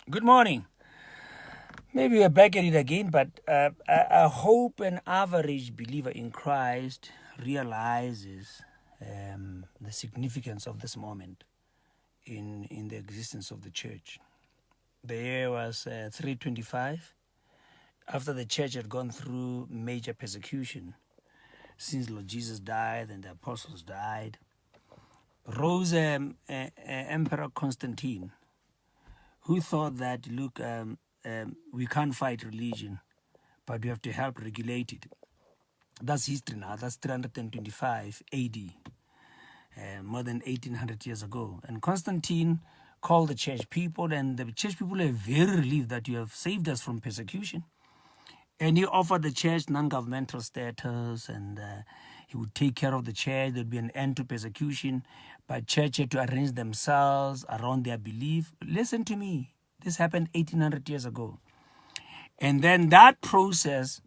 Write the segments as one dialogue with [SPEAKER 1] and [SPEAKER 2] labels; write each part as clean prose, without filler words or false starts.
[SPEAKER 1] Good morning. Maybe we're back at it again, but I hope an average believer in Christ realizes the significance of this moment in the existence of the church. The year was 325, after the church had gone through major persecution since Lord Jesus died and the apostles died. Rose Emperor Constantine, who thought that, look, we can't fight religion, but we have to help regulate it. That's history now. That's 325 AD, more than 1800 years ago. And Constantine called the church people, and the church people are very relieved that you have saved us from persecution. And he offered the church non-governmental status, and he would take care of the church. There'd be an end to persecution, but church had to arrange themselves around their belief. Listen to me. This happened 1800 years ago. And then that process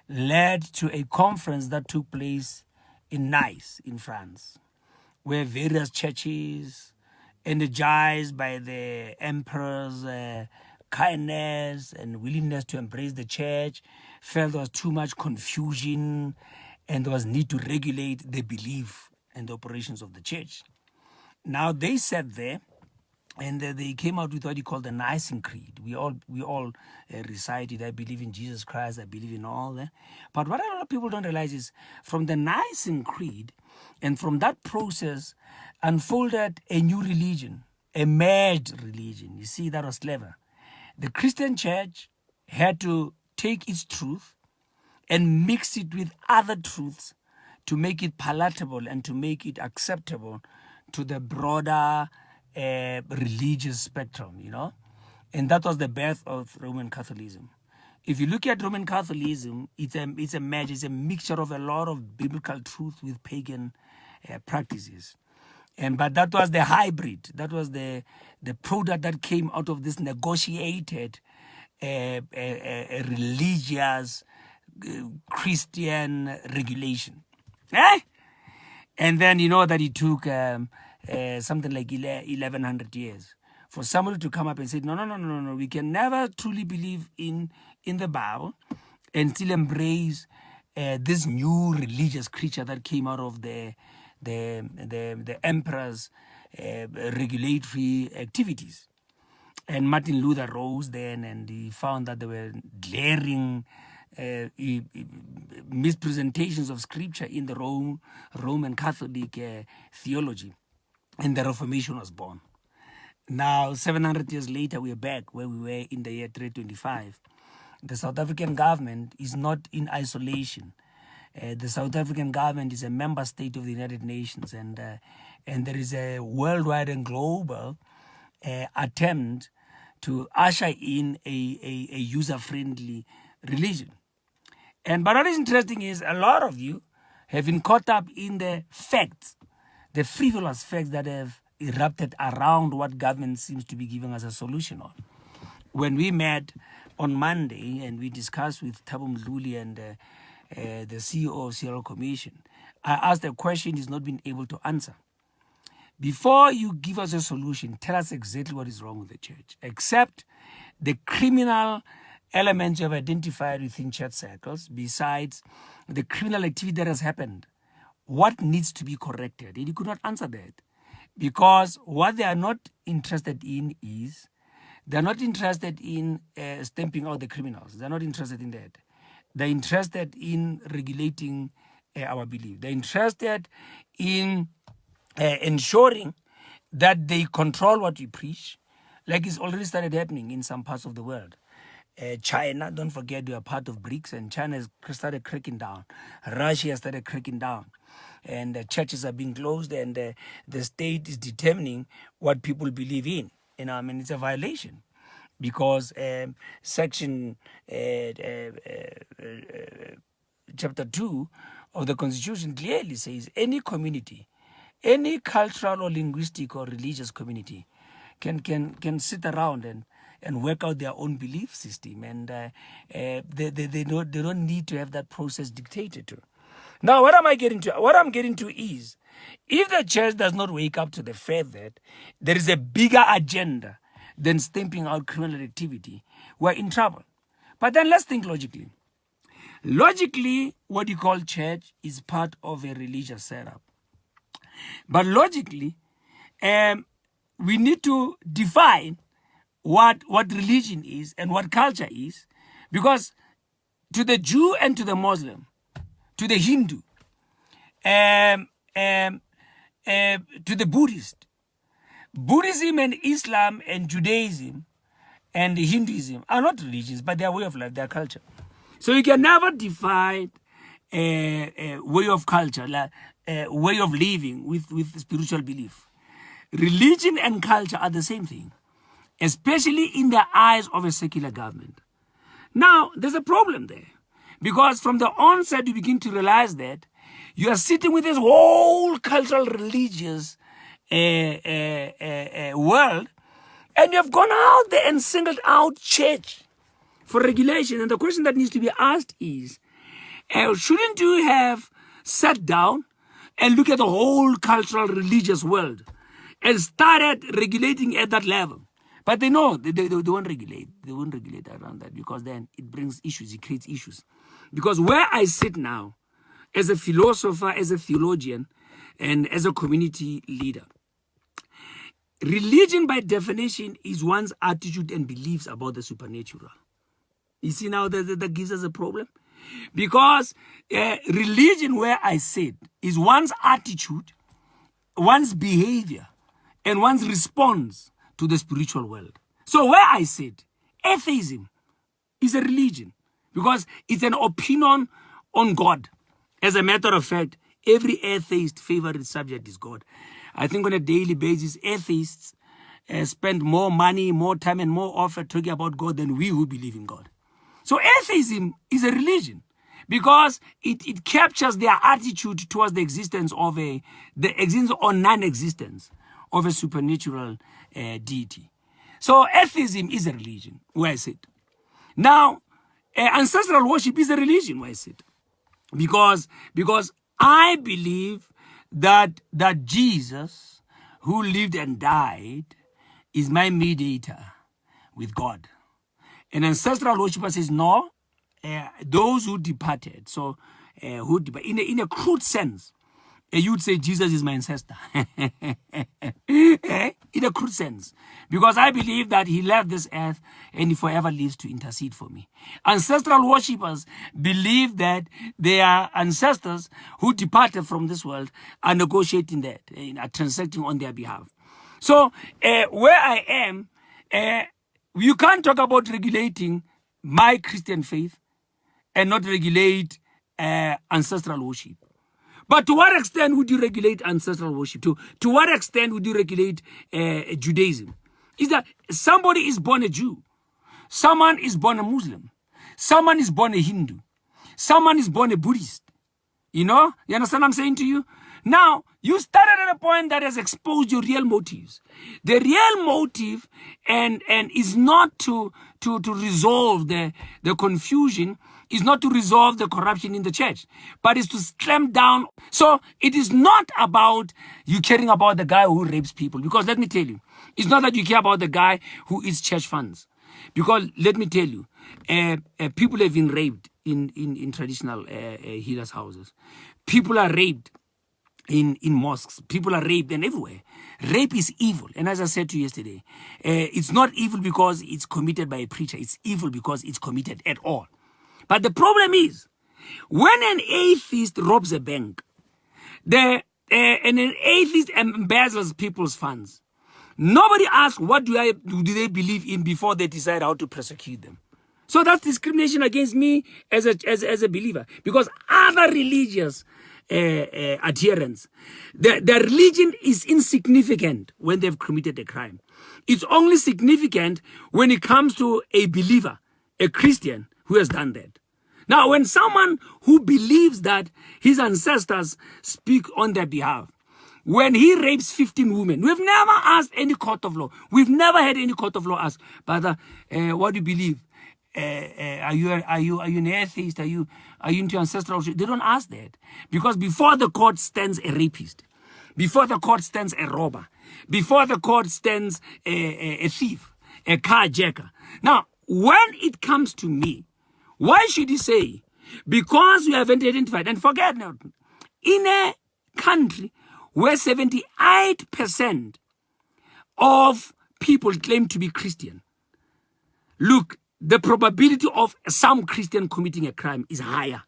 [SPEAKER 1] led to a conference that took place in Nice, in France, where various churches, energized by the emperor's kindness and willingness to embrace the church, felt there was too much confusion and there was need to regulate the belief and the operations of the church. Now they sat there and they came out with what he called the Nicene Creed. We all recited, I believe in Jesus Christ, I believe in all that. But what a lot of people don't realize is from the Nicene Creed and from that process unfolded a new religion, a merged religion. You see, that was clever. The Christian church had to take its truth and mix it with other truths to make it palatable and to make it acceptable to the broader religious spectrum, and that was the birth of Roman Catholicism. If you look at Roman Catholicism, it's a match, it's a mixture of a lot of biblical truth with pagan practices. But that was the hybrid. That was the product that came out of this negotiated religious Christian regulation. And then you know that it took something like 1100 years for somebody to come up and say, no, we can never truly believe in the Bible and still embrace this new religious creature that came out of the emperor's regulatory activities. And Martin Luther rose then and he found that there were glaring mispresentations of scripture in the Roman Catholic theology. And the Reformation was born. Now, 700 years later, we're back where we were in the year 325. The South African government is not in isolation. The South African government is a member state of the United Nations, and there is a worldwide and global attempt to usher in a user-friendly religion. But what is interesting is a lot of you have been caught up in the facts, the frivolous facts that have erupted around what government seems to be giving us a solution on. When we met on Monday and we discussed with Thabo Mdluli and the CEO of Sierra Commission, I asked a question he's not been able to answer. Before you give us a solution, tell us exactly what is wrong with the church, except the criminal elements you have identified within church circles, besides the criminal activity that has happened. What needs to be corrected? And he could not answer that because what they are not interested in is they're not interested in stamping out the criminals. They're not interested in that. They're interested in regulating our belief. They're interested in ensuring that they control what we preach, like it's already started happening in some parts of the world. China, don't forget, we are part of BRICS, and China has started cracking down. Russia has started cracking down. And the churches are being closed, and the state is determining what people believe in. It's a violation because Section Chapter 2 of the Constitution clearly says any community, any cultural or linguistic or religious community can sit around and work out their own belief system, and they don't need to have that process dictated to. Now, what am I getting to? What I'm getting to is, if the church does not wake up to the fact that there is a bigger agenda than stamping out criminal activity, we're in trouble. But then let's think logically. Logically, what you call church is part of a religious setup. But logically, we need to define what religion is and what culture is, because to the Jew and to the Muslim, to the Hindu, to the Buddhist, Buddhism and Islam and Judaism and Hinduism are not religions, but they are way of life, they are culture. So you can never define a way of culture, like a way of living with spiritual belief. Religion and culture are the same thing, especially in the eyes of a secular government. Now, there's a problem there, because from the onset you begin to realize that you are sitting with this whole cultural religious world, and you have gone out there and singled out church for regulation. And the question that needs to be asked is, shouldn't you have sat down and look at the whole cultural religious world and started regulating at that level? But they know they won't regulate. They won't regulate around that, because then it brings issues, it creates issues. Because where I sit now, as a philosopher, as a theologian, and as a community leader, religion by definition is one's attitude and beliefs about the supernatural. You see now that gives us a problem? Because religion, where I sit, is one's attitude, one's behavior, and one's response to the spiritual world. So where I sit, atheism is a religion, because it's an opinion on God. As a matter of fact, every atheist favorite subject is God. I think on a daily basis, atheists spend more money, more time, and more effort talking about God than we who believe in God. So atheism is a religion, because it captures their attitude towards the existence of the existence or non-existence of a supernatural deity. So atheism is a religion, where I sit. Now, ancestral worship is a religion, where I sit. Because I believe that Jesus, who lived and died, is my mediator with God. And ancestral worshipper says, no, those who departed. So, in a crude sense, you'd say Jesus is my ancestor. In a crude sense. Because I believe that he left this earth and he forever lives to intercede for me. Ancestral worshippers believe that their ancestors who departed from this world are negotiating that, are transacting on their behalf. So, where I am, you can't talk about regulating my Christian faith and not regulate ancestral worship. But to what extent would you regulate ancestral worship? To what extent would you regulate Judaism? Is that somebody is born a Jew, someone is born a Muslim, someone is born a Hindu, someone is born a Buddhist. You know? You understand what I'm saying to you? Now, you started at a point that has exposed your real motives. The real motive and is not to resolve the confusion, is not to resolve the corruption in the church, but is to clamp down. So it is not about you caring about the guy who rapes people. Because let me tell you, it's not that you care about the guy who eats church funds. Because let me tell you, people have been raped in traditional healers' houses. People are raped in mosques. People are raped and everywhere. Rape is evil. And as I said to you yesterday, it's not evil because it's committed by a preacher. It's evil because it's committed at all. But the problem is, when an atheist robs a bank, and an atheist embezzles people's funds, nobody asks what do they believe in before they decide how to prosecute them. So that's discrimination against me as a believer. Because other religious adherents, their religion is insignificant when they've committed a crime. It's only significant when it comes to a believer, a Christian, who has done that. Now, when someone who believes that his ancestors speak on their behalf, when he rapes 15 women, we've never asked any court of law. We've never had any court of law ask, brother, what do you believe? Are you an atheist? Are you into ancestral? They don't ask that, because before the court stands a rapist, before the court stands a robber, before the court stands a thief, a carjacker. Now, when it comes to me, why should he say, because you haven't identified, and forget now, in a country where 78% of people claim to be Christian, look, the probability of some Christian committing a crime is higher.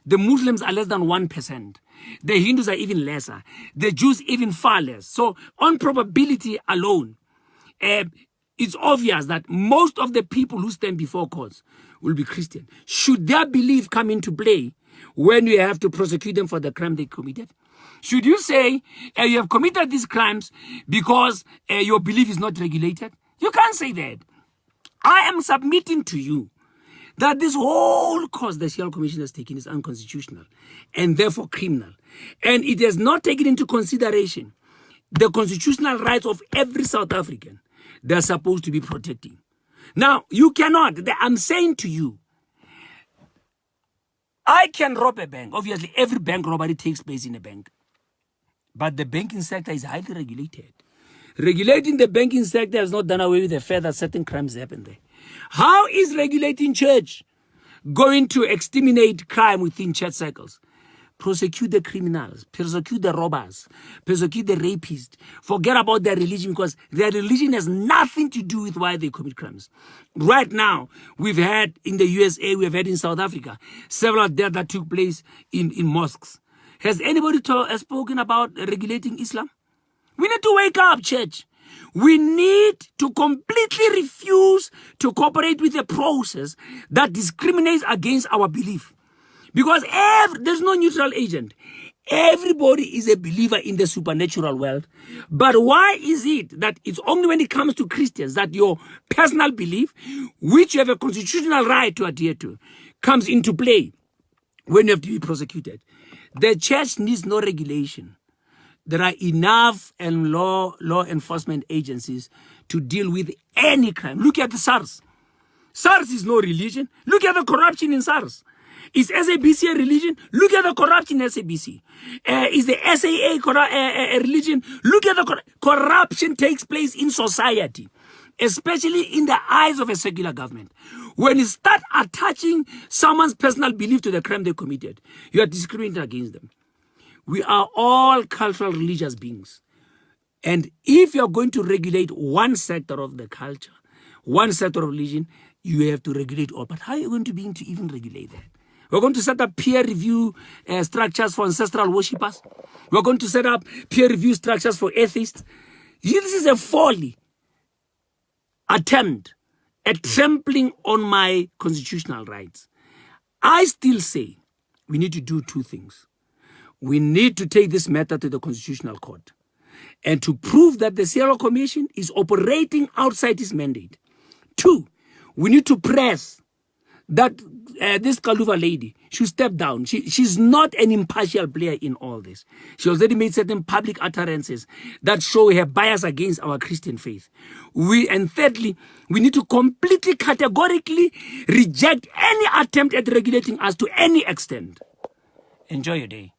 [SPEAKER 1] The Muslims are less than 1%. The Hindus are even lesser. The Jews even far less. So on probability alone, it's obvious that most of the people who stand before courts will be Christian. Should their belief come into play when you have to prosecute them for the crime they committed? Should you say you have committed these crimes because your belief is not regulated? You can't say that. I am submitting to you that this whole course the Social Commission has taken is unconstitutional and therefore criminal. And it has not taken into consideration the constitutional rights of every South African they're supposed to be protecting. Now, you cannot, I'm saying to you, I can rob a bank. Obviously, every bank robbery takes place in a bank. But the banking sector is highly regulated. Regulating the banking sector has not done away with the fact that certain crimes happen there. How is regulating church going to exterminate crime within church circles? Prosecute the criminals, prosecute the robbers, prosecute the rapists. Forget about their religion, because their religion has nothing to do with why they commit crimes. Right now, we've had in the USA, we've had in South Africa, several deaths that took place in mosques. Has anybody spoken about regulating Islam? We need to wake up, church. We need to completely refuse to cooperate with a process that discriminates against our belief. Because there's no neutral agent. Everybody is a believer in the supernatural world. But why is it that it's only when it comes to Christians that your personal belief, which you have a constitutional right to adhere to, comes into play when you have to be prosecuted? The church needs no regulation. There are enough and law enforcement agencies to deal with any crime. Look at the SARS. SARS is no religion. Look at the corruption in SARS. Is SABC a religion? Look at the corruption in SABC. Is the SAA a religion? Look at the corruption takes place in society, especially in the eyes of a secular government. When you start attaching someone's personal belief to the crime they committed, you are discriminating against them. We are all cultural religious beings. And if you're going to regulate one sector of the culture, one sector of religion, you have to regulate all. But how are you going to begin to even regulate that? We're going to set up peer review structures for ancestral worshippers. We're going to set up peer review structures for atheists. This is a folly attempt at trampling on my constitutional rights. I still say we need to do two things. We need to take this matter to the Constitutional Court and to prove that the Social Commission is operating outside its mandate. Two, we need to press that this Kaluva lady should step down. She's not an impartial player in all this. She already made certain public utterances that show her bias against our Christian faith. And thirdly, we need to completely categorically reject any attempt at regulating us to any extent. Enjoy your day.